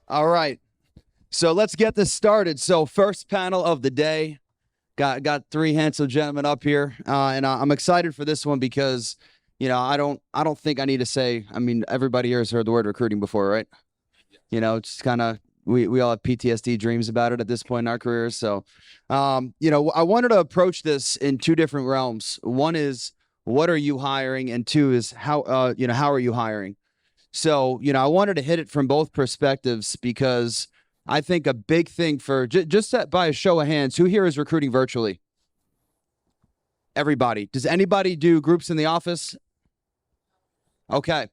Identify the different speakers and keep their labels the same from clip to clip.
Speaker 1: All right. So let's get this started. So first panel of the day. Got three handsome gentlemen up here, and I'm excited for this one because, I don't think I need to say. I mean, everybody here has heard the word recruiting before, right? It's kind of we all have PTSD dreams about it at this point in our careers. So, I wanted to approach this in two different realms. One is what are you hiring, and two is how how are you hiring? So, I wanted to hit it from both perspectives because I think a big thing for just by a show of hands, who here is recruiting virtually? Everybody. Does anybody do groups in the office? Okay.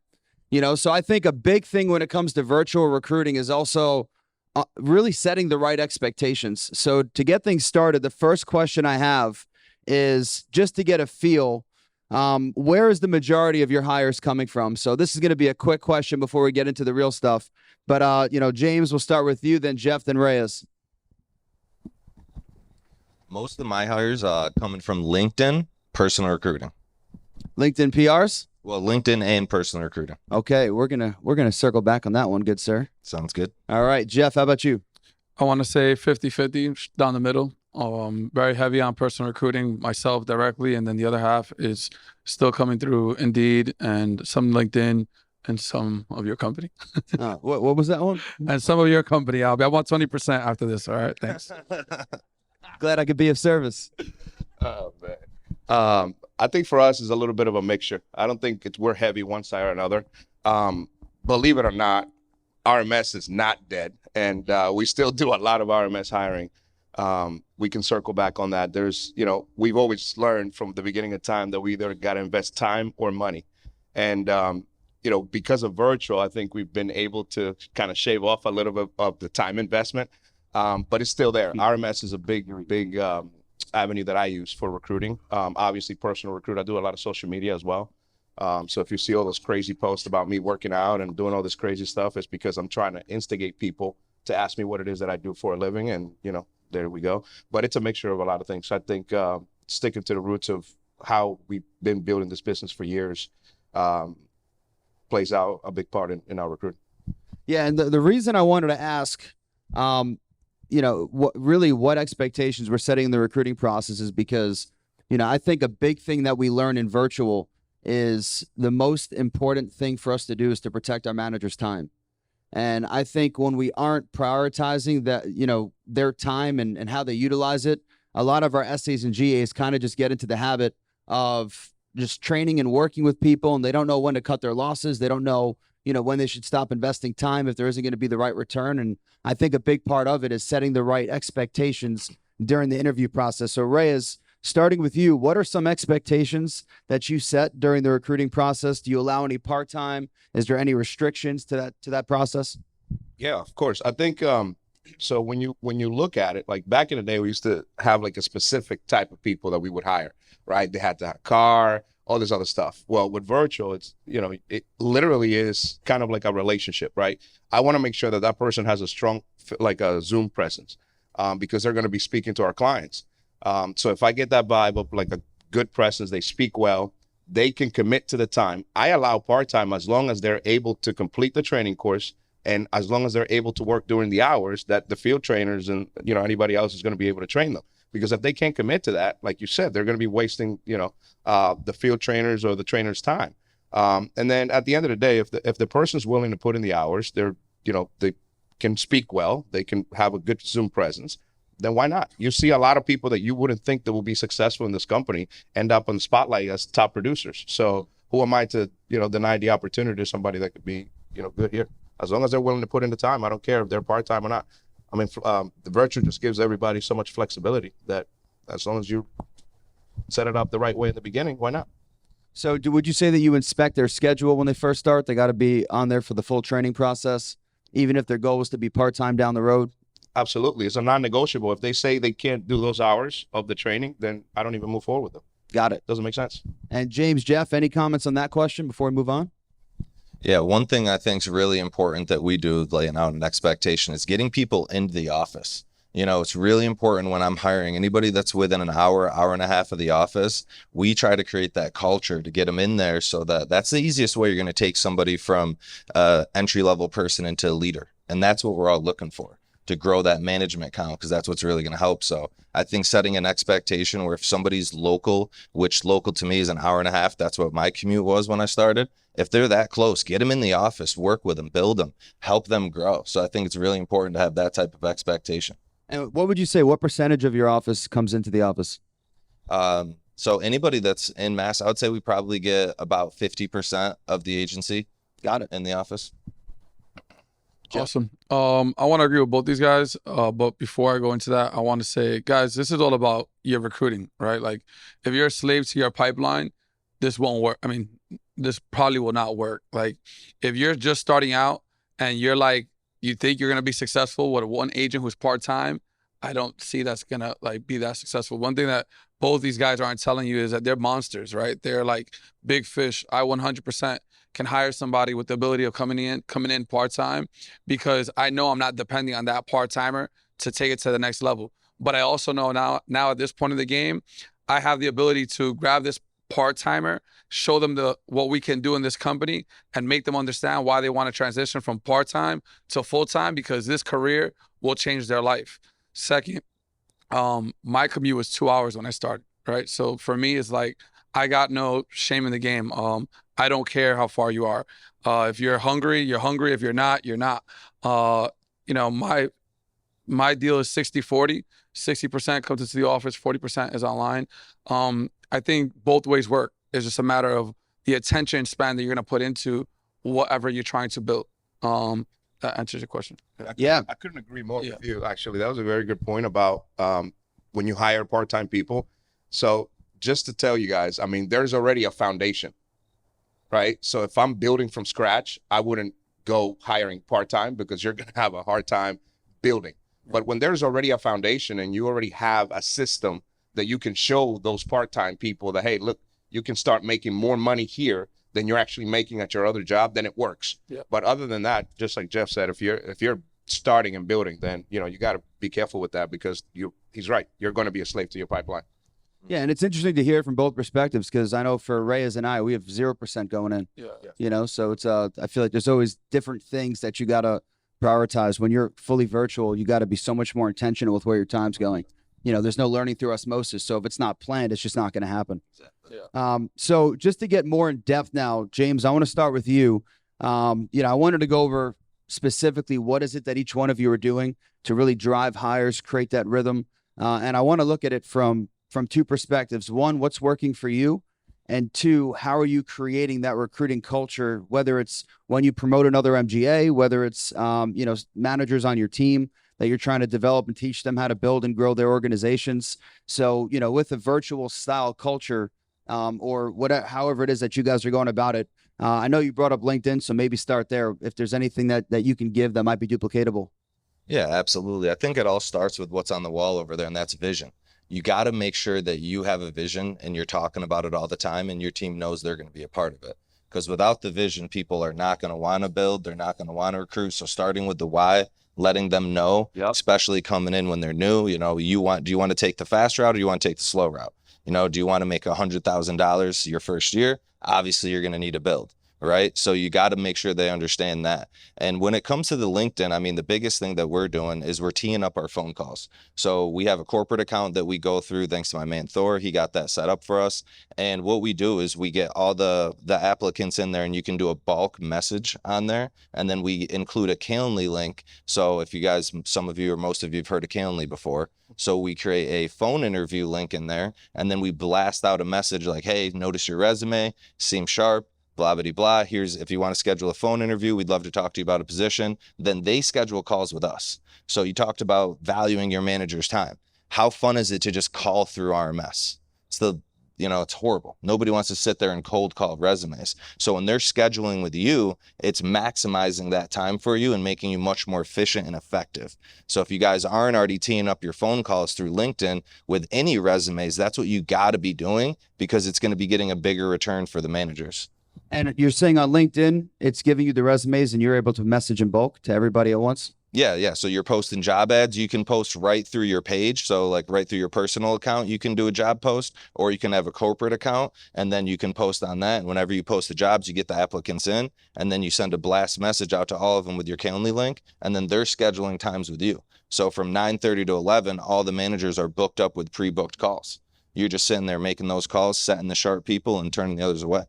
Speaker 1: So I think a big thing when it comes to virtual recruiting is also really setting the right expectations. So to get things started, the first question I have is just to get a feel. Where is the majority of your hires coming from? So this is going to be a quick question before we get into the real stuff. But, James, we'll start with you, then Jeff, then Reyes.
Speaker 2: Most of my hires coming from LinkedIn, personal recruiting.
Speaker 1: LinkedIn PRs?
Speaker 2: Well, LinkedIn and personal recruiting.
Speaker 1: Okay, we're gonna circle back on that one, good sir.
Speaker 2: Sounds good.
Speaker 1: All right, Jeff, how about you?
Speaker 3: I want to say 50-50 down the middle. Very heavy on personal recruiting myself directly, and then the other half is still coming through Indeed and some LinkedIn and some of your company.
Speaker 1: What was that one?
Speaker 3: And some of your company, I want 20% after this. All right, thanks.
Speaker 1: Glad I could be of service.
Speaker 4: Oh, man. I think for us is a little bit of a mixture. I don't think we're heavy one side or another. Believe it or not, RMS is not dead, and we still do a lot of RMS hiring. We can circle back on that. We've always learned from the beginning of time that we either got to invest time or money. And, because of virtual, I think we've been able to kind of shave off a little bit of the time investment, but it's still there. RMS is a big avenue that I use for recruiting. Obviously, personal recruit. I do a lot of social media as well. So if you see all those crazy posts about me working out and doing all this crazy stuff, it's because I'm trying to instigate people to ask me what it is that I do for a living. And, there we go. But it's a mixture of a lot of things. So I think sticking to the roots of how we've been building this business for years plays out a big part in our recruiting.
Speaker 1: Yeah, and the reason I wanted to ask, what expectations we're setting in the recruiting process is because, I think a big thing that we learn in virtual is the most important thing for us to do is to protect our manager's time. And I think when we aren't prioritizing that, their time and how they utilize it, a lot of our SAs and GAs kind of just get into the habit of just training and working with people, and they don't know when to cut their losses. They don't know, when they should stop investing time if there isn't going to be the right return. And I think a big part of it is setting the right expectations during the interview process. So Reyes, starting with you, what are some expectations that you set during the recruiting process? Do you allow any part-time? Is there any restrictions to that process?
Speaker 4: Yeah, of course. I think so when you look at it, like back in the day, we used to have like a specific type of people that we would hire, right? They had to have a car, all this other stuff. Well, with virtual, it's, it literally is kind of like a relationship, right? I want to make sure that that person has a strong, like a Zoom presence because they're going to be speaking to our clients. So if I get that vibe of like a good presence, they speak well, they can commit to the time. I allow part-time as long as they're able to complete the training course and as long as they're able to work during the hours that the field trainers and, anybody else is going to be able to train them. Because if they can't commit to that, like you said, they're going to be wasting, the field trainers or the trainers' time. And then at the end of the day, if the person's willing to put in the hours, they can speak well, they can have a good Zoom presence, then why not? You see a lot of people that you wouldn't think that will be successful in this company end up on the spotlight as top producers. So who am I to, deny the opportunity to somebody that could be, good here? As long as they're willing to put in the time, I don't care if they're part-time or not. I mean, the virtual just gives everybody so much flexibility that as long as you set it up the right way in the beginning, why not?
Speaker 1: So would you say that you inspect their schedule when they first start? They got to be on there for the full training process, even if their goal is to be part-time down the road?
Speaker 4: Absolutely. It's a non-negotiable. If they say they can't do those hours of the training, then I don't even move forward with them.
Speaker 1: Got it.
Speaker 4: Doesn't make sense.
Speaker 1: And James, Jeff, any comments on that question before we move on?
Speaker 2: Yeah, one thing I think is really important that we do, laying out an expectation, is getting people into the office. It's really important when I'm hiring anybody that's within an hour and a half of the office. We try to create that culture to get them in there so that's the easiest way you're going to take somebody from entry-level person into a leader. And that's what we're all looking for, to grow that management count, because that's what's really going to help. So I think setting an expectation where if somebody's local, which local to me is an hour and a half, that's what my commute was when I started. If they're that close, get them in the office, work with them, build them, help them grow. So I think it's really important to have that type of expectation.
Speaker 1: And what would you say, what percentage of your office comes into the office?
Speaker 2: So anybody that's in Mass, I would say we probably get about 50% of the agency.
Speaker 1: Got it.
Speaker 2: In the office.
Speaker 3: Awesome. I want to agree with both these guys. But before I go into that, I want to say, guys, this is all about your recruiting, right? Like, if you're a slave to your pipeline, this won't work. I mean, this probably will not work. Like, if you're just starting out and you're like, you think you're gonna be successful with one agent who's part-time, I don't see that's gonna like be that successful. One thing that both these guys aren't telling you is that they're monsters, right? They're like big fish. I 100% can hire somebody with the ability of coming in part-time, because I know I'm not depending on that part-timer to take it to the next level. But I also know now at this point in the game, I have the ability to grab this part-timer, show them what we can do in this company, and make them understand why they want to transition from part-time to full-time, because this career will change their life. Second, my commute was 2 hours when I started, right? So for me, it's like, I got no shame in the game. I don't care how far you are. If you're hungry, you're hungry. If you're not, you're not. My deal is 60-40. 60% comes into the office, 40% is online. I think both ways work. It's just a matter of the attention span that you're going to put into whatever you're trying to build. That answers your question.
Speaker 1: Yeah.
Speaker 4: I couldn't agree more with you, actually. That was a very good point about when you hire part-time people. So just to tell you guys, I mean, there's already a foundation, right? So if I'm building from scratch, I wouldn't go hiring part-time, because you're going to have a hard time building. But when there's already a foundation and you already have a system that you can show those part-time people that, hey, look, you can start making more money here than you're actually making at your other job, then it works.
Speaker 3: Yeah.
Speaker 4: But other than that, just like Jeff said, if you're starting and building, then you got to be careful with that, because he's right. You're going to be a slave to your pipeline.
Speaker 1: Yeah, and it's interesting to hear it from both perspectives, because I know for Reyes and I, we have 0% going in.
Speaker 3: Yeah.
Speaker 1: So it's I feel like there's always different things that you gotta prioritize. When you're fully virtual, you got to be so much more intentional with where your time's going. There's no learning through osmosis. So if it's not planned, it's just not going to happen.
Speaker 3: Yeah.
Speaker 1: So just to get more in depth now, James, I want to start with you. I wanted to go over specifically what is it that each one of you are doing to really drive hires, create that rhythm. And I want to look at it from two perspectives. One, what's working for you? And two, how are you creating that recruiting culture, whether it's when you promote another MGA, whether it's, managers on your team that you're trying to develop and teach them how to build and grow their organizations. So, with a virtual style culture, or whatever, however it is that you guys are going about it. I know you brought up LinkedIn, so maybe start there. If there's anything that you can give that might be duplicatable.
Speaker 2: Yeah, absolutely. I think it all starts with what's on the wall over there, and that's vision. You got to make sure that you have a vision and you're talking about it all the time, and your team knows they're going to be a part of it. Because without the vision, people are not going to want to build. They're not going to want to recruit. So starting with the why, letting them know, especially coming in when they're new, do you want to take the fast route or do you want to take the slow route? Do you want to make $100,000 your first year? Obviously, you're going to need to build. Right. So you got to make sure they understand that. And when it comes to the LinkedIn, I mean, the biggest thing that we're doing is we're teeing up our phone calls. So we have a corporate account that we go through, thanks to my man Thor. He got that set up for us. And what we do is we get all the applicants in there, and you can do a bulk message on there. And then we include a Calendly link. So if you guys, some of you or most of you have heard of Calendly before. So we create a phone interview link in there, and then we blast out a message like, hey, notice your resume, seems sharp. Blah, blah, blah. Here's, if you want to schedule a phone interview, we'd love to talk to you about a position. Then they schedule calls with us. So you talked about valuing your manager's time. How fun is it to just call through RMS? It's horrible. Nobody wants to sit there and cold call resumes. So when they're scheduling with you, it's maximizing that time for you and making you much more efficient and effective. So if you guys aren't already teeing up your phone calls through LinkedIn with any resumes, that's what you got to be doing, because it's going to be getting a bigger return for the managers.
Speaker 1: And you're saying on LinkedIn, it's giving you the resumes and you're able to message in bulk to everybody at once?
Speaker 2: Yeah. So you're posting job ads. You can post right through your page. So like right through your personal account, you can do a job post, or you can have a corporate account and then you can post on that. And whenever you post the jobs, you get the applicants in, and then you send a blast message out to all of them with your Calendly link, and then they're scheduling times with you. So from 9:30 to 11, all the managers are booked up with pre-booked calls. You're just sitting there making those calls, setting the sharp people and turning the others away.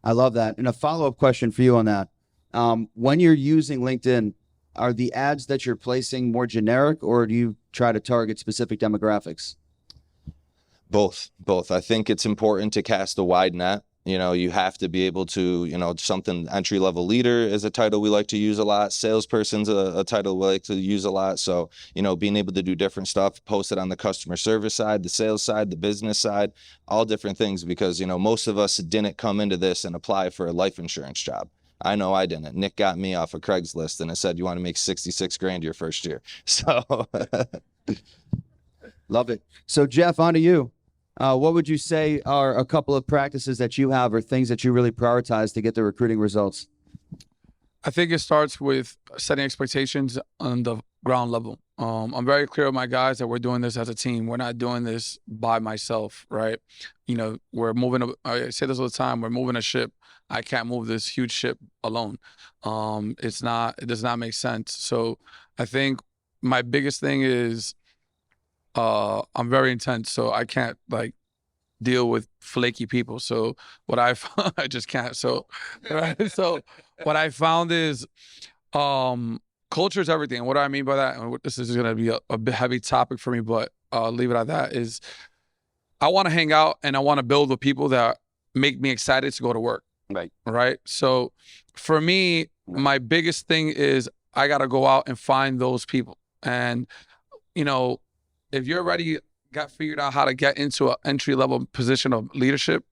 Speaker 1: I love that. And a follow-up question for you on that. When you're using LinkedIn, are the ads that you're placing more generic, or do you try to target specific demographics?
Speaker 2: Both. I think it's important to cast a wide net. You have to be able to, something entry-level leader is a title we like to use a lot. Salesperson's a title we like to use a lot. So, being able to do different stuff, post it on the customer service side, the sales side, the business side, all different things, because, most of us didn't come into this and apply for a life insurance job. I know I didn't. Nick got me off of Craigslist and it said, you want to make 66 grand your first year. So
Speaker 1: love it. So Jeff, on to you. What would you say are a couple of practices that you have or things that you really prioritize to get the recruiting results?
Speaker 3: I think it starts with setting expectations on the ground level. I'm very clear with my guys that we're doing this as a team. We're not doing this by myself, right? We're moving. I say this all the time. We're moving a ship. I can't move this huge ship alone. It does not make sense. So I think my biggest thing is I'm very intense, so I can't deal with flaky people. So what I just can't. So right? So what I found is culture is everything. And what do I mean by that? And this is going to be a bit heavy topic for me, but I'll leave it at that. Is I want to hang out and I want to build with people that make me excited to go to work. Right. So for me, my biggest thing is I got to go out and find those people. And, if you're already got figured out how to get into an entry-level position of leadership,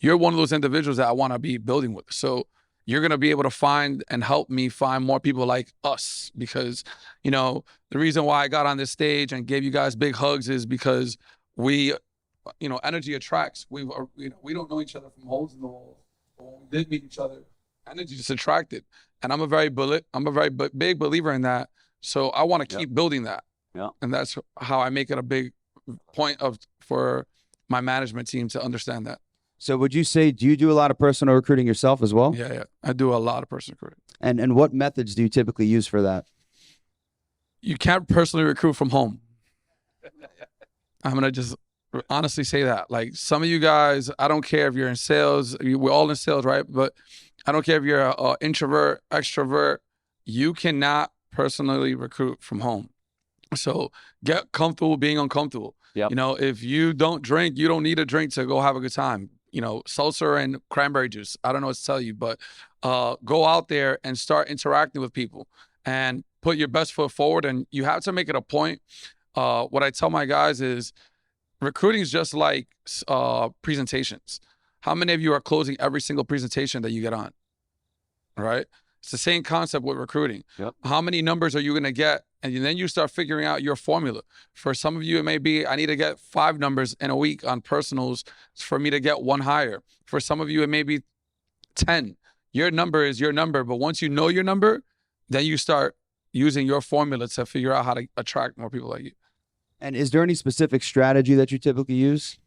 Speaker 3: you're one of those individuals that I want to be building with. So you're going to be able to find and help me find more people like us, because, the reason why I got on this stage and gave you guys big hugs is because we, energy attracts. We don't know each other from holes in the wall. But when we did meet each other, energy just attracted. And I'm a very big believer in that. So I want to keep building that. Yeah. And that's how I make it a big point for my management team to understand that.
Speaker 1: So would you say, do you do a lot of personal recruiting yourself as well?
Speaker 3: Yeah. I do a lot of personal recruiting.
Speaker 1: And what methods do you typically use for that?
Speaker 3: You can't personally recruit from home. I'm going to just honestly say that. Like some of you guys, I don't care if you're in sales, we're all in sales, right? But I don't care if you're an introvert, extrovert, you cannot personally recruit from home. So get comfortable being uncomfortable. Yep. If you don't drink, you don't need a drink to go have a good time. Seltzer and cranberry juice. I don't know what to tell you, but go out there and start interacting with people and put your best foot forward. And you have to make it a point. What I tell my guys is recruiting is just like presentations. How many of you are closing every single presentation that you get on? Right? It's the same concept with recruiting. Yep. How many numbers are you going to get? And then you start figuring out your formula. For some of you, it may be, I need to get 5 numbers in a week on personals for me to get 1 hire. For some of you, it may be 10. Your number is your number. But once you know your number, then you start using your formula to figure out how to attract more people like you.
Speaker 1: And is there any specific strategy that you typically use?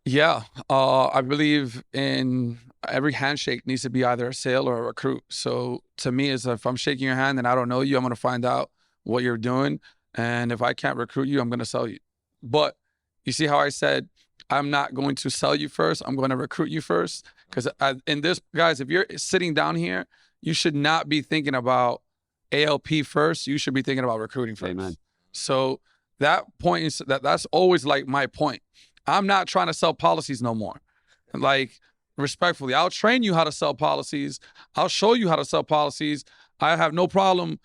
Speaker 3: Yeah. I believe in every handshake needs to be either a sale or a recruit. So to me, it's if I'm shaking your hand and I don't know you, I'm going to find out what you're doing. And if I can't recruit you, I'm going to sell you. But you see how I said, I'm not going to sell you first. I'm going to recruit you first. Because in this, guys, if you're sitting down here, you should not be thinking about ALP first. You should be thinking about recruiting first. Amen. So that point is that's always like my point. I'm not trying to sell policies no more. Like, respectfully, I'll train you how to sell policies. I'll show you how to sell policies. I have no problem,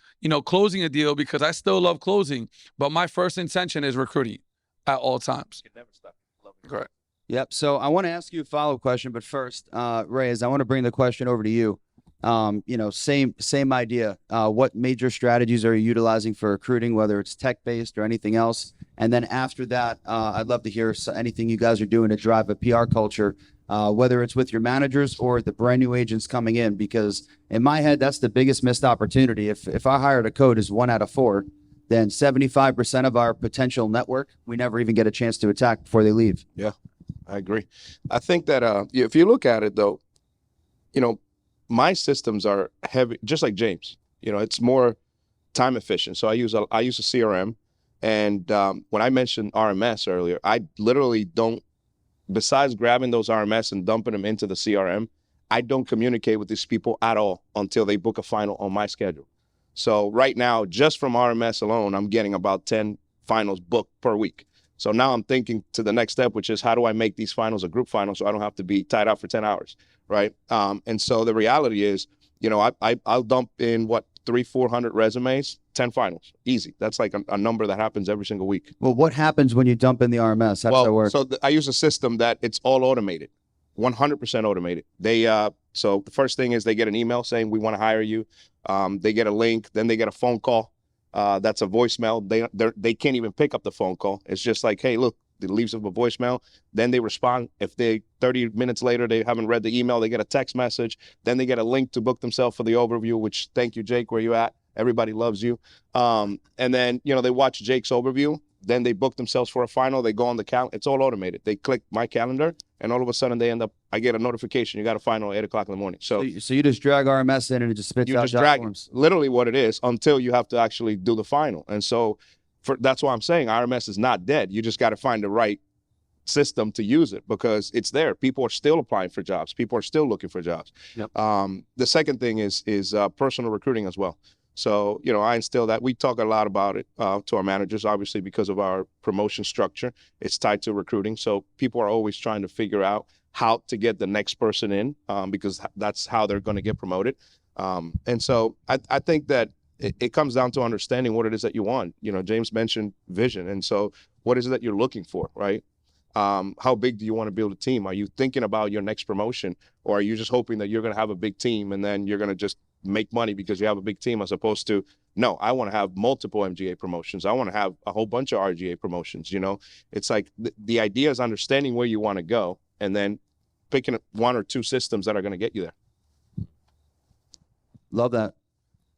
Speaker 3: closing a deal because I still love closing. But my first intention is recruiting at all times. You can never stop. Correct.
Speaker 1: Yep. So I want to ask you a follow-up question, but first, Reyes, I want to bring the question over to you. Same idea. What major strategies are you utilizing for recruiting, whether it's tech-based or anything else? And then after that, I'd love to hear anything you guys are doing to drive a PR culture whether it's with your managers or the brand new agents coming in. Because in my head, that's the biggest missed opportunity. If I hired a coach as 1 out of 4, then 75% of our potential network, we never even get a chance to attack before they leave.
Speaker 4: I agree. I think that if you look at it though, you know, my systems are heavy, just like James. You know, it's more time efficient. So I use a CRM, and when I mentioned RMS earlier, I literally don't. Besides grabbing those RMS and dumping them into the CRM, I don't communicate with these people at all until they book a final on my schedule. So right now, just from RMS alone, I'm getting about 10 finals booked per week. So now I'm thinking to the next step, which is how do I make these finals a group final so I don't have to be tied out for 10 hours, right? And so the reality is, you know, I'll dump in 300-400 resumes, 10 finals, easy. That's like a number that happens every single week.
Speaker 1: Well, what happens when you dump in the RMS? How does that work?
Speaker 4: So I use a system that it's all automated, 100% automated. So the first thing is they get an email saying we want to hire you. They get a link, then they get a phone call. That's a voicemail. They can't even pick up the phone call. It's just like, hey, look, it leaves them a voicemail. Then they respond. If 30 minutes later, they haven't read the email, they get a text message. Then they get a link to book themselves for the overview, which thank you, Jake, where you at? Everybody loves you. And then, you know, they watch Jake's overview. Then they book themselves for a final. They go on the calendar. It's all automated. They click my calendar, and all of a sudden I get a notification. You got a final at 8 o'clock in the morning. So
Speaker 1: you just drag RMS in and it just spits out job forms.
Speaker 4: Literally what it is until you have to actually do the final. And so that's why I'm saying RMS is not dead. You just got to find the right system to use it because it's there. People are still applying for jobs. People are still looking for jobs.
Speaker 1: Yep.
Speaker 4: The second thing is personal recruiting as well. So, you know, I instill that. We talk a lot about it to our managers, obviously, because of our promotion structure. It's tied to recruiting. So people are always trying to figure out how to get the next person in because that's how they're going to get promoted. And so I think that it comes down to understanding what it is that you want. You know, James mentioned vision. And so what is it that you're looking for, right? How big do you want to build a team? Are you thinking about your next promotion, or are you just hoping that you're going to have a big team and then you're going to just make money because you have a big team, as opposed to, no, I want to have multiple MGA promotions. I want to have a whole bunch of RGA promotions. You know, it's like the idea is understanding where you want to go and then picking 1 or 2 systems that are going to get you there.
Speaker 1: Love that.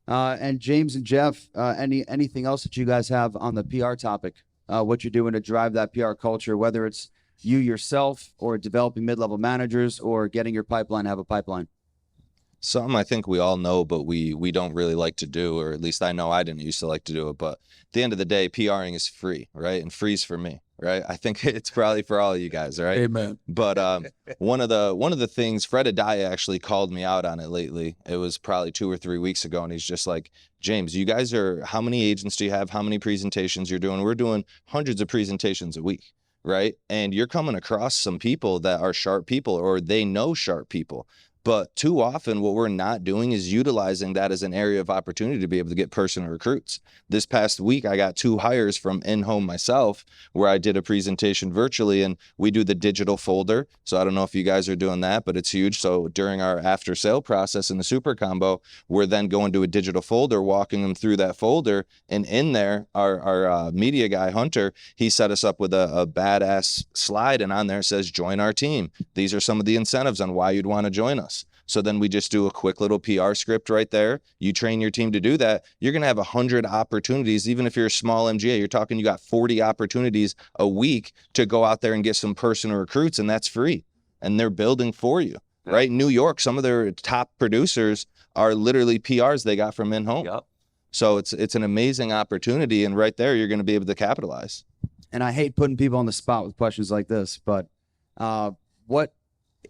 Speaker 1: And James and Jeff, anything else that you guys have on the PR topic? What you're doing to drive that PR culture, whether it's you yourself or developing mid-level managers or getting your pipeline have a pipeline?
Speaker 2: Something I think we all know, but we don't really like to do, or at least I know I didn't used to like to do it. But at the end of the day, PRing is free, right? And free's for me, right? I think it's probably for all of you guys, right?
Speaker 3: Amen.
Speaker 2: But one of the things, Fred Adaya actually called me out on it lately. It was probably 2 or 3 weeks ago, and he's just like, James, you guys how many agents do you have? How many presentations you're doing? We're doing hundreds of presentations a week, right? And you're coming across some people that are sharp people, or they know sharp people. But too often what we're not doing is utilizing that as an area of opportunity to be able to get personal recruits. This past week, I got 2 hires from in-home myself where I did a presentation virtually, and we do the digital folder. So I don't know if you guys are doing that, but it's huge. So during our after sale process in the super combo, we're then going to a digital folder, walking them through that folder. And in there, our media guy, Hunter, he set us up with a badass slide, and on there it says, join our team. These are some of the incentives on why you'd want to join us. So then we just do a quick little PR script right there. You train your team to do that. You're going to have 100 opportunities. Even if you're a small MGA, you're talking, you got 40 opportunities a week to go out there and get some personal recruits, and that's free. And they're building for you, right? New York, some of their top producers are literally PRs they got from in-home.
Speaker 5: Yep.
Speaker 2: So it's an amazing opportunity. And right there, you're going to be able to capitalize.
Speaker 1: And I hate putting people on the spot with questions like this, but what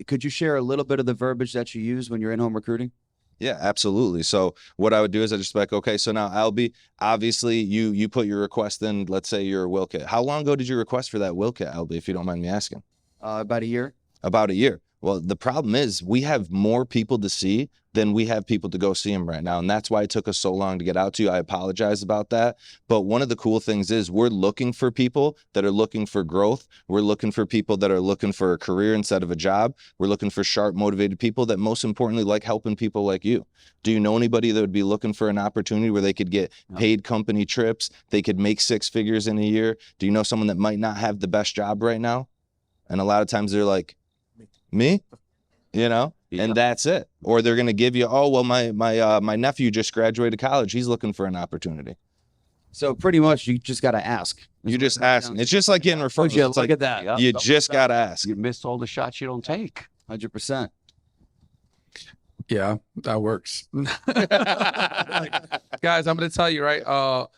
Speaker 1: could you share a little bit of the verbiage that you use when you're in-home recruiting?
Speaker 2: Yeah, absolutely. So what I would do is I just be like, okay, so now Albie, obviously you put your request in, let's say you're a will kit. How long ago did you request for that will kit, Albie, if you don't mind me asking?
Speaker 1: About a year.
Speaker 2: About a year. Well, the problem is we have more people to see than we have people to go see them right now. And that's why it took us so long to get out to you. I apologize about that. But one of the cool things is we're looking for people that are looking for growth. We're looking for people that are looking for a career instead of a job. We're looking for sharp, motivated people that most importantly like helping people like you. Do you know anybody that would be looking for an opportunity where they could get paid company trips? They could make 6 figures in a year? Do you know someone that might not have the best job right now? And a lot of times they're like, Me, and
Speaker 5: Yeah.
Speaker 2: that's it. Or they're going to give you, oh, well, my nephew just graduated college. He's looking for an opportunity.
Speaker 1: So pretty much you just got to ask.
Speaker 2: You just ask. It's just like getting referrals.
Speaker 5: Would you
Speaker 2: It's
Speaker 5: look
Speaker 2: like,
Speaker 5: at that? Yep.
Speaker 2: you just got to ask.
Speaker 5: You missed all the shots you don't take.
Speaker 1: 100%.
Speaker 3: Yeah, that works. Guys, I'm gonna tell you, right? A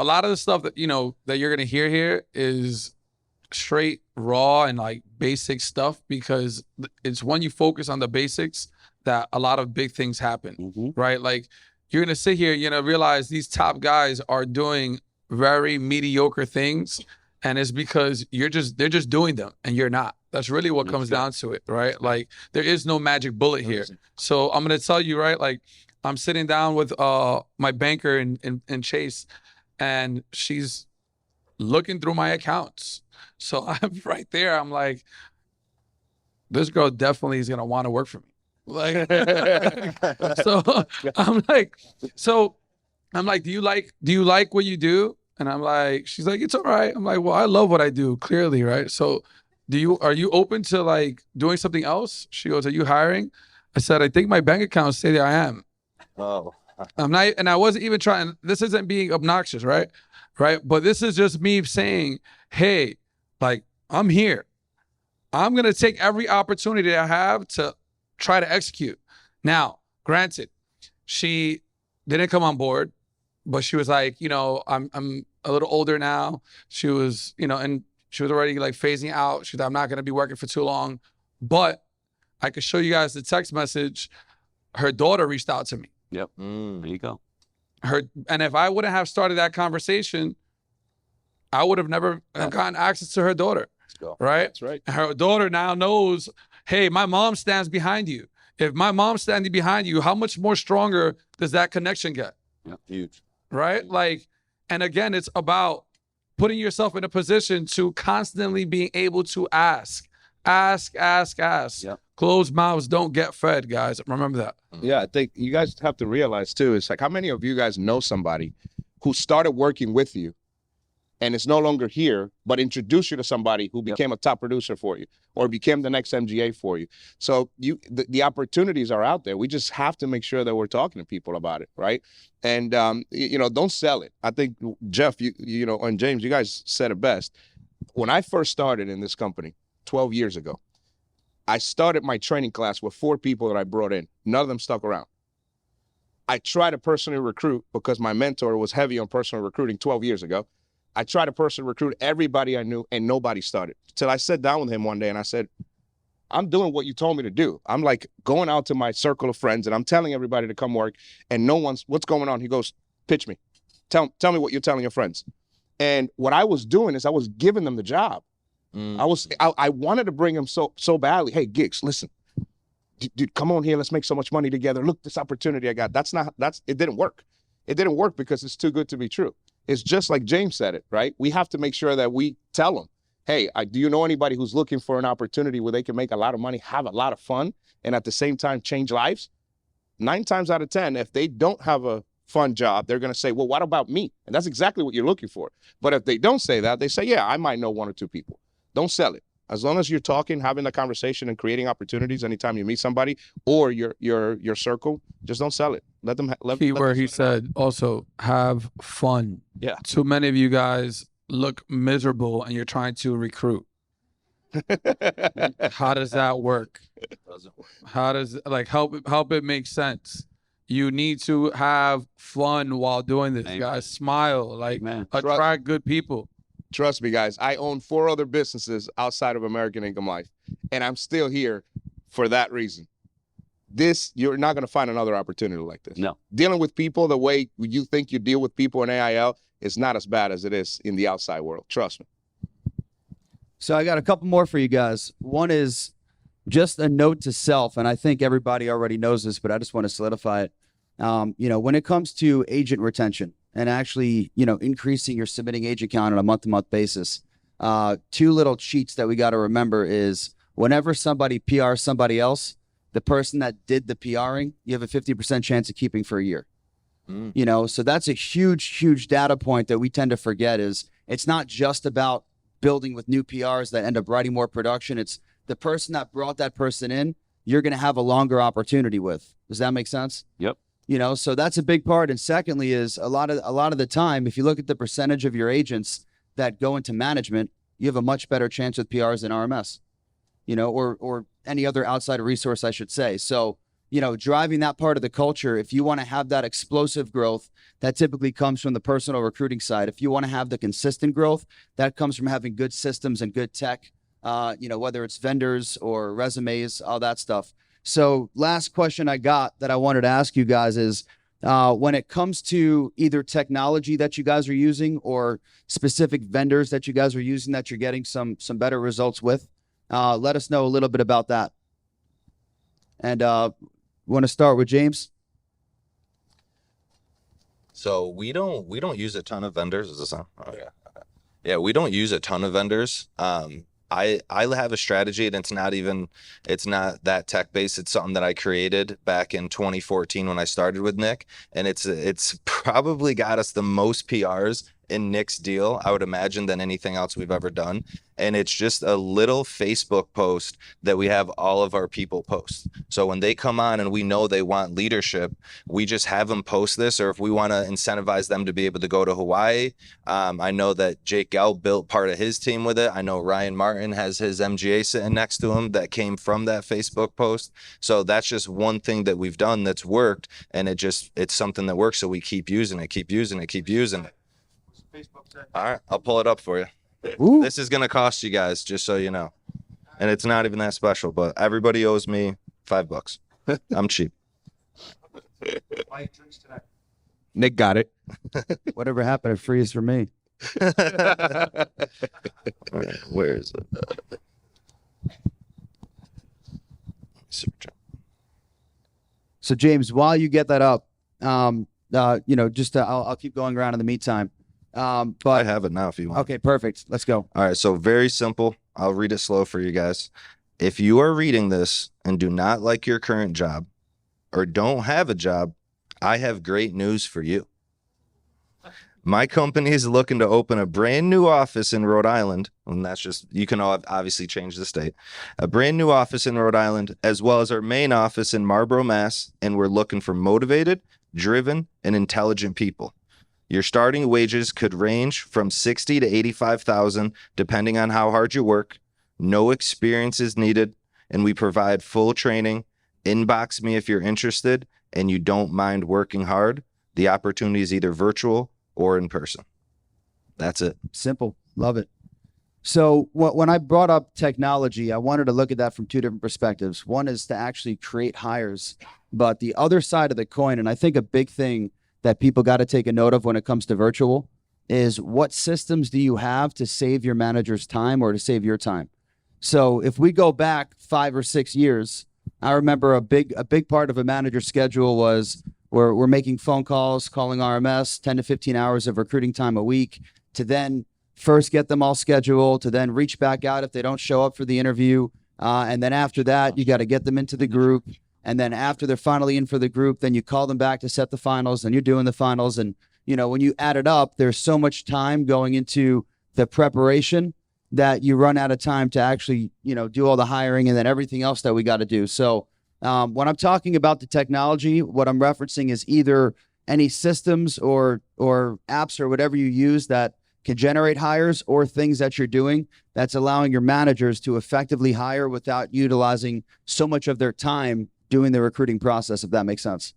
Speaker 3: lot of the stuff that that you're gonna hear here is straight raw and like basic stuff, because it's when you focus on the basics that a lot of big things happen,
Speaker 5: Mm-hmm.
Speaker 3: right? Like you're gonna sit here, realize these top guys are doing very mediocre things, and it's because they're just doing them and you're not. That's really what comes down to it, right? Like there is no magic bullet here. So I'm gonna tell you, right? Like I'm sitting down with my banker in Chase, and she's looking through my accounts. So I'm right there. I'm like, this girl definitely is gonna want to work for me. Like, so I'm like, do you like what you do? And I'm like, she's like, it's all right. I'm like, well, I love what I do, clearly, right? So are you open to like doing something else? She goes, are you hiring? I said, I think my bank account say that I am.
Speaker 2: Oh,
Speaker 3: I'm not, and I wasn't even trying. This isn't being obnoxious, right? But this is just me saying, hey, like, I'm here. I'm gonna take every opportunity I have to try to execute. Now, granted, she didn't come on board, but she was like, I'm a little older now. She was, and she was already like phasing out. She's like, I'm not gonna be working for too long, but I could show you guys the text message. Her daughter reached out to me.
Speaker 5: Yep. There you go.
Speaker 3: And if I wouldn't have started that conversation, I would have never gotten access to her daughter.
Speaker 4: Let's go.
Speaker 3: Right?
Speaker 4: That's right.
Speaker 3: And her daughter now knows, hey, my mom stands behind you. If my mom's standing behind you, how much more stronger does that connection get?
Speaker 2: huge.
Speaker 3: Right? Like, and again, it's about putting yourself in a position to constantly being able to ask.
Speaker 5: Yep.
Speaker 3: Closed mouths don't get fed, guys. Remember that.
Speaker 4: Yeah, I think you guys have to realize too, it's like, how many of you guys know somebody who started working with you and is no longer here, but introduced you to somebody who became a top producer for you or became the next MGA for you? So the opportunities are out there. We just have to make sure that we're talking to people about it, right? And don't sell it. I think Jeff, and James, you guys said it best. When I first started in this company 12 years ago, I started my training class with 4 people that I brought in. None of them stuck around. I tried to personally recruit because my mentor was heavy on personal recruiting 12 years ago. I tried to personally recruit everybody I knew, and nobody started. Till I sat down with him one day and I said, I'm doing what you told me to do. I'm like going out to my circle of friends and I'm telling everybody to come work, and what's going on? He goes, pitch me. Tell me what you're telling your friends. And what I was doing is I was giving them the job. I wanted to bring him so badly. Hey, Gigs, listen, dude, come on here. Let's make so much money together. Look, this opportunity I got. It didn't work. It didn't work because it's too good to be true. It's just like James said it, right? We have to make sure that we tell them, hey, do you know anybody who's looking for an opportunity where they can make a lot of money, have a lot of fun, and at the same time change lives? 9 times out of 10, if they don't have a fun job, they're going to say, well, what about me? And that's exactly what you're looking for. But if they don't say that, they say, yeah, I might know 1 or 2 people. Don't sell it. As long as you're talking, having the conversation, and creating opportunities anytime you meet somebody or your circle, just don't sell it. Let them.
Speaker 3: Key word he said also, have fun.
Speaker 5: Yeah.
Speaker 3: Too many of you guys look miserable and you're trying to recruit. How does that work? How does help it make sense? You need to have fun while doing this,
Speaker 5: Amen.
Speaker 3: guys. Smile,
Speaker 5: Amen.
Speaker 3: attract good people.
Speaker 4: Trust me, guys. I own 4 other businesses outside of American Income Life, and I'm still here for that reason. You're not going to find another opportunity like this.
Speaker 5: No.
Speaker 4: Dealing with people the way you think you deal with people in AIL is not as bad as it is in the outside world. Trust me.
Speaker 1: So I got a couple more for you guys. One is just a note to self, and I think everybody already knows this, but I just want to solidify it. When it comes to agent retention and actually, increasing your submitting agent count on a month-to-month basis, 2 little cheats that we got to remember is whenever somebody PRs somebody else, the person that did the PRing, you have a 50% chance of keeping for a year. So that's a huge data point that we tend to forget. Is it's not just about building with new PRs that end up writing more production. It's the person that brought that person in, you're going to have a longer opportunity with. Does that make sense?
Speaker 5: Yep.
Speaker 1: You know, so that's a big part. And secondly, is a lot of the time, if you look at the percentage of your agents that go into management, you have a much better chance with PRs than RMS, you know, or any other outside resource, I should say. So, you know, driving that part of the culture, if you want to have that explosive growth, that typically comes from the personal recruiting side. If you want to have the consistent growth, that comes from having good systems and good tech, you know, whether it's vendors or resumes, all that stuff. So last question I got that I wanted to ask you guys is, when it comes to either technology that you guys are using or specific vendors that you guys are using that you're getting some better results with, let us know a little bit about that. And want to start with James?
Speaker 2: So we don't use a ton of vendors. Is this on? Oh yeah. Okay. Yeah, we don't use a ton of vendors. I have a strategy, and it's not that tech based. It's something that I created back in 2014 when I started with Nick, and it's probably got us the most PRs in Nick's deal, I would imagine, than anything else we've ever done. And it's just a little Facebook post that we have all of our people post. So when they come on and we know they want leadership, we just have them post this. Or if we want to incentivize them to be able to go to Hawaii, I know that Jake Gell built part of his team with it. I know Ryan Martin has his MGA sitting next to him that came from that Facebook post. So that's just one thing that we've done that's worked, and it's something that works. So we keep using it. All right, I'll pull it up for you.
Speaker 1: Ooh.
Speaker 2: This is gonna cost you guys, just so you know, and it's not even that special. But everybody owes me $5. I'm cheap.
Speaker 4: Nick got it.
Speaker 1: Whatever happened to free is for me.
Speaker 2: All right, where is it? Search.
Speaker 1: So James, while you get that up, you know, just I'll keep going around in the meantime.
Speaker 2: I
Speaker 1: But
Speaker 2: have it now if you want.
Speaker 1: okay, perfect. Let's go.
Speaker 2: All right, so very simple. I'll read it slow for you guys. If you are reading this and do not like your current job or don't have a job, I have great news for you. My company is looking to open a brand new office in Rhode Island, and that's just, you can obviously change the state, a brand new office in Rhode Island, as well as our main office in Marlborough, Mass. And we're looking for motivated, driven, and intelligent people. Your starting wages could range from $60,000 to $85,000, depending on how hard you work. No experience is needed, and we provide full training. Inbox me if you're interested and you don't mind working hard. The opportunity is either virtual or in person. That's it.
Speaker 1: Simple. Love it. So when I brought up technology, I wanted to look at that from two different perspectives. One is to actually create hires, but the other side of the coin, and I think a big thing that people got to take a note of when it comes to virtual, is what systems do you have to save your manager's time or to save your time? So if we go back 5 or 6 years, I remember a big part of a manager's schedule was we're making phone calls, calling RMS, 10 to 15 hours of recruiting time a week, to then first get them all scheduled, to then reach back out if they don't show up for the interview. And then after that, you got to get them into the group. And then after they're finally in for the group, then you call them back to set the finals, and you're doing the finals. And, you know, when you add it up, there's so much time going into the preparation that you run out of time to actually, you know, do all the hiring and then everything else that we got to do. So when I'm talking about the technology, what I'm referencing is either any systems or apps or whatever you use that can generate hires, or things that you're doing that's allowing your managers to effectively hire without utilizing so much of their time doing the recruiting process, if that makes sense.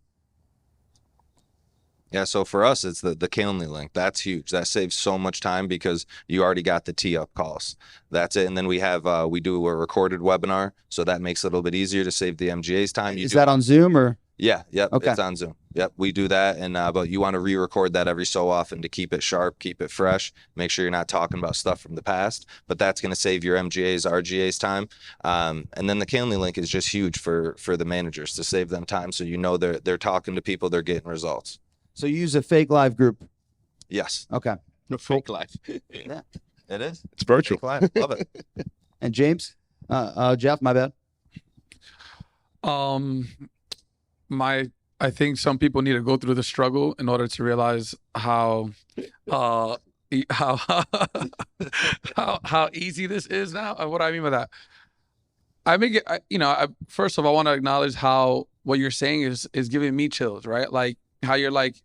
Speaker 2: Yeah, so for us, it's the Calendly link. That's huge. That saves so much time because you already got the tee-up calls. That's it. And then we do a recorded webinar, so that makes it a little bit easier to save the MGA's time.
Speaker 1: Is that on Zoom or?
Speaker 2: Yeah, yep,
Speaker 1: Okay.
Speaker 2: It's on Zoom. Yep, we do that, and but you want to re-record that every so often to keep it sharp, keep it fresh, make sure you're not talking about stuff from the past, but that's going to save your MGA's, RGA's time. And then the Calendly link is just huge for the managers to save them time, so you know they're talking to people, they're getting results.
Speaker 1: So you use a fake live group.
Speaker 2: Yes.
Speaker 1: Okay.
Speaker 4: No fake life.
Speaker 2: It is.
Speaker 4: It's virtual.
Speaker 2: Love it.
Speaker 1: And James? Jeff, my bad.
Speaker 3: I think some people need to go through the struggle in order to realize how easy this is now. What do I mean by that? I make it, first of all, I want to acknowledge how what you're saying is giving me chills, right? Like how you're like,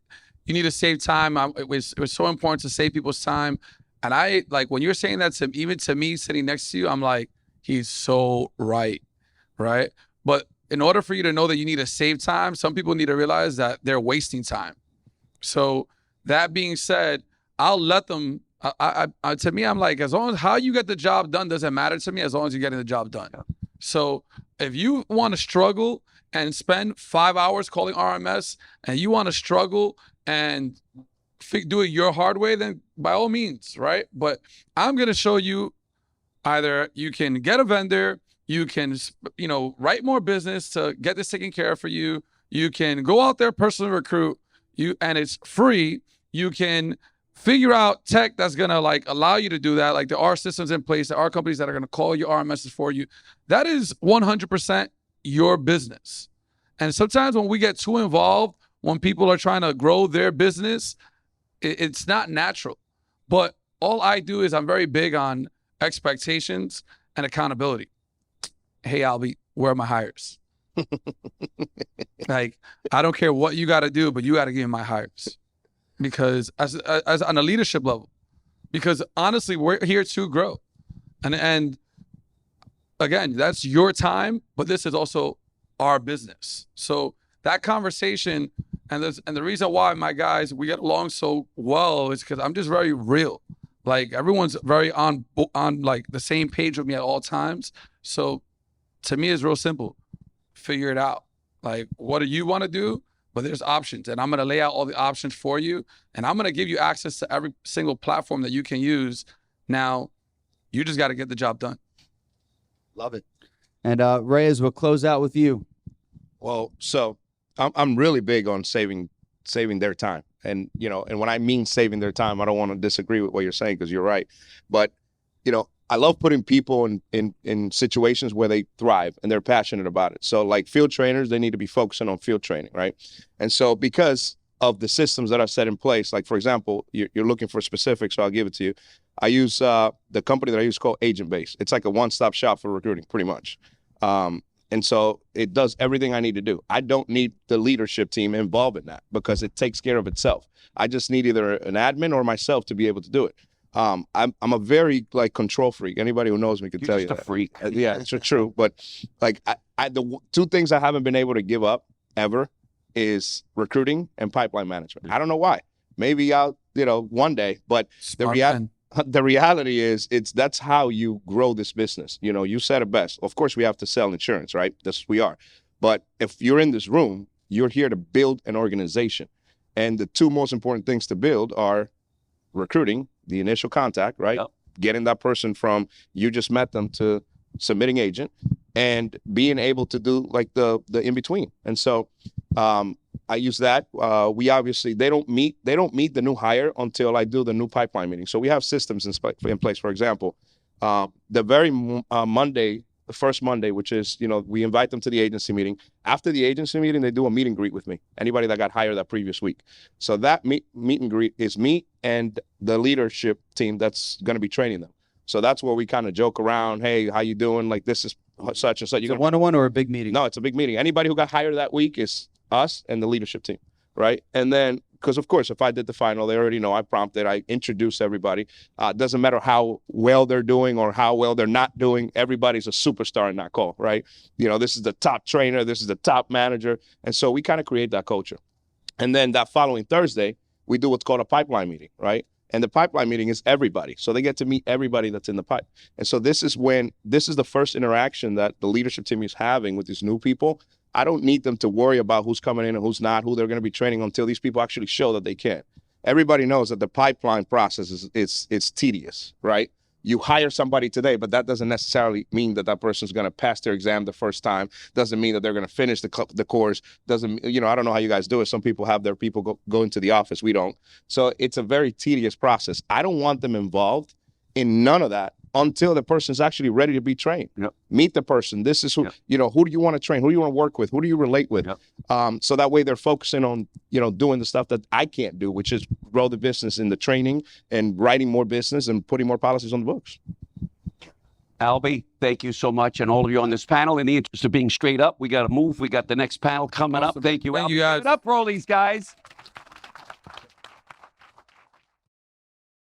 Speaker 3: you need to save time. It was so important to save people's time. And I like when you're saying that to even to me sitting next to you, I'm like, he's so right, right? But in order for you to know that you need to save time, some people need to realize that they're wasting time. So that being said, I'll let them. To me, I'm like, as long as how you get the job done doesn't matter to me, as long as you're getting the job done. So if you want to struggle and spend 5 hours calling RMS, and you want to struggle and do it your hard way, then by all means, right? But I'm gonna show you either you can get a vendor, you can write more business to get this taken care of for you. You can go out there personally recruit you, and it's free. You can figure out tech that's gonna like allow you to do that. Like there are systems in place, there are companies that are gonna call your RMSs for you. That is 100% your business. And sometimes when we get too involved, when people are trying to grow their business, it's not natural. But all I do is I'm very big on expectations and accountability. Hey, Albie, where are my hires? Like, I don't care what you got to do, but you got to give me my hires. Because as on a leadership level, because honestly, we're here to grow. And again, that's your time, but this is also our business. So that conversation and the reason why my guys, we get along so well is because I'm just very real. Like everyone's very on like the same page with me at all times. So to me, it's real simple. Figure it out. Like, what do you want to do? But there's options, and I'm going to lay out all the options for you, and I'm going to give you access to every single platform that you can use. Now, you just got to get the job done.
Speaker 1: Love it. And Reyes, we'll close out with you.
Speaker 4: Well, so I'm really big on saving their time. And, and when I mean saving their time, I don't want to disagree with what you're saying because you're right. But, I love putting people in situations where they thrive and they're passionate about it. So like field trainers, they need to be focusing on field training, right? And so because of the systems that are set in place, like for example, you're looking for specifics, so I'll give it to you. I use the company that I use called Agent Base. It's like a one-stop shop for recruiting, pretty much. And so it does everything I need to do. I don't need the leadership team involved in that because it takes care of itself. I just need either an admin or myself to be able to do it. I'm a very control freak. Anybody who knows me can tell you
Speaker 5: You're just a freak.
Speaker 4: Yeah, it's true. But the two things I haven't been able to give up ever is recruiting and pipeline management. I don't know why. Maybe I'll one day. But the reality is that's how you grow this business. You said it best. Of course, we have to sell insurance, right? We are. But if you're in this room, you're here to build an organization. And the two most important things to build are recruiting, the initial contact, right? Yep. Getting that person from you just met them to submitting agent, and being able to do like the in between. And so I use that. We obviously they don't meet the new hire until I do the new pipeline meeting. So we have systems in place. For example, the very Monday, the first Monday, which is, we invite them to the agency meeting. After the agency meeting, they do a meet and greet with me. Anybody that got hired that previous week. So that meet and greet is me and the leadership team that's going to be training them. So that's where we kind of joke around. Hey, how you doing? Like this is such and such.
Speaker 1: Is it one-on-one or a big meeting?
Speaker 4: No, it's a big meeting. Anybody who got hired that week is us and the leadership team, right? And then, because of course, if I did the final, they already know I prompted, I introduce everybody. It doesn't matter how well they're doing or how well they're not doing. Everybody's a superstar in that call, right? This is the top trainer, this is the top manager. And so we kind of create that culture. And then that following Thursday, we do what's called a pipeline meeting, right? And the pipeline meeting is everybody. So they get to meet everybody that's in the pipe. And so this is the first interaction that the leadership team is having with these new people. I don't need them to worry about who's coming in and who's not, who they're going to be training until these people actually show that they can. Everybody knows that the pipeline process is tedious, right? You hire somebody today, but that doesn't necessarily mean that person's going to pass their exam the first time. Doesn't mean that they're going to finish the course. Doesn't, I don't know how you guys do it. Some people have their people go into the office. We don't. So it's a very tedious process. I don't want them involved in none of that until the person's actually ready to be trained.
Speaker 5: Yep.
Speaker 4: Meet the person. This is who, who do you want to train? Who do you want to work with? Who do you relate with? Yep. So that way they're focusing on, doing the stuff that I can't do, which is grow the business in the training and writing more business and putting more policies on the books.
Speaker 5: Albie, thank you so much. And all of you on this panel, in the interest of being straight up, we got to move. We got the next panel coming up.
Speaker 3: Awesome.
Speaker 5: Thank you,
Speaker 3: Thank
Speaker 5: Albie.
Speaker 3: you, guys.
Speaker 5: Give it up for all these guys.